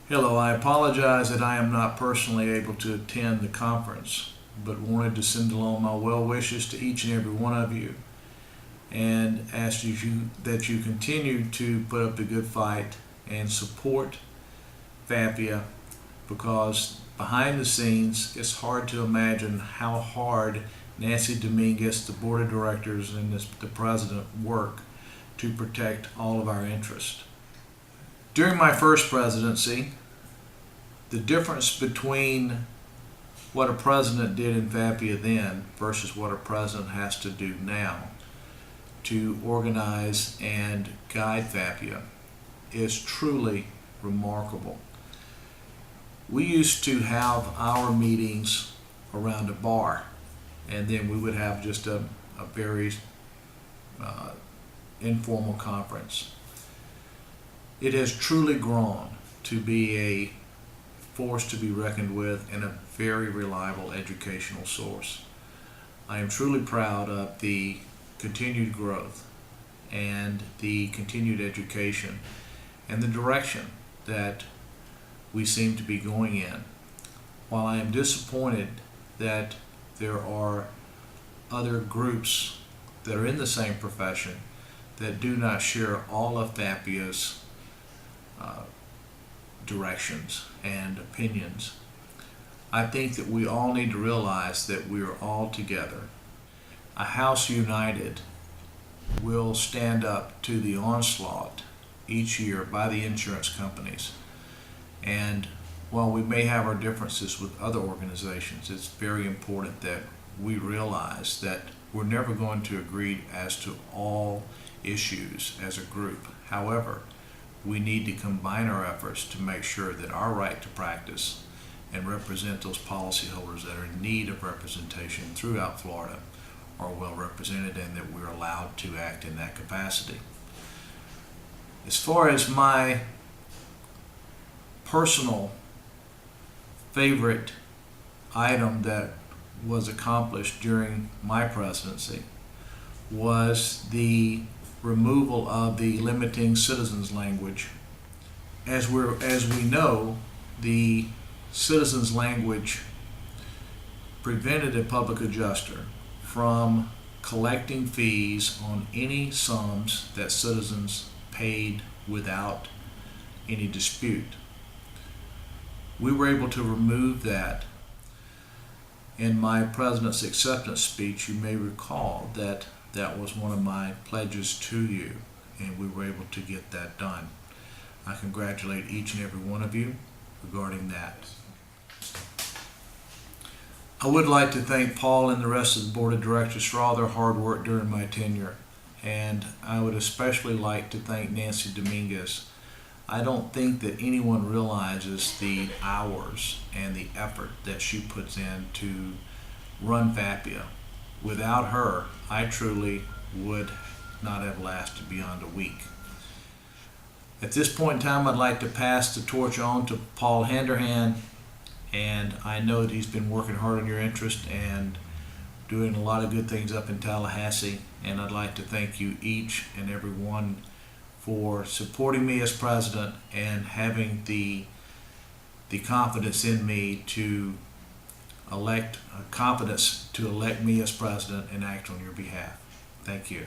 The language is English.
Hello, I apologize that I am not personally able to attend the conference, but wanted to send along my well wishes to each and every one of you and ask that you continue to put up the good fight and support FAPIA, because behind the scenes it's hard to imagine how hard Nancy Dominguez, the board of directors, and the president work to protect all of our interests. During my first presidency, the difference between what a president did in FAPIA then versus what a president has to do now to organize and guide FAPIA is truly remarkable. We used to have our meetings around a bar, and then we would have just a very informal conference. It has truly grown to be a force to be reckoned with and a very reliable educational source. I am truly proud of the continued growth and the continued education and the direction that we seem to be going in. While I am disappointed that there are other groups that are in the same profession that do not share all of FAPIA's directions and opinions, I think that we all need to realize that we are all together. A house united will stand up to the onslaught each year by the insurance companies. And while we may have our differences with other organizations, it's very important that we realize that we're never going to agree as to all issues as a group. However, we need to combine our efforts to make sure that our right to practice and represent those policyholders that are in need of representation throughout Florida are well represented, and that we're allowed to act in that capacity. As far as my personal favorite item that was accomplished during my presidency was the removal of the limiting citizens language. As we know, the citizens language prevented a public adjuster from collecting fees on any sums that citizens paid without any dispute. We were able to remove that. In my president's acceptance speech, you may recall that that was one of my pledges to you, and we were able to get that done. I congratulate each and every one of you regarding that. I would like to thank Paul and the rest of the board of directors for all their hard work during my tenure, and I would especially like to thank Nancy Dominguez. I don't think that anyone realizes the hours and the effort that she puts in to run FAPIA. Without her, I truly would not have lasted beyond a week. At this point in time, I'd like to pass the torch on to Paul Handerhan, and I know that he's been working hard on your interest and doing a lot of good things up in Tallahassee, and I'd like to thank you each and every one for supporting me as president and having the confidence in me to elect me as president and act on your behalf. Thank you.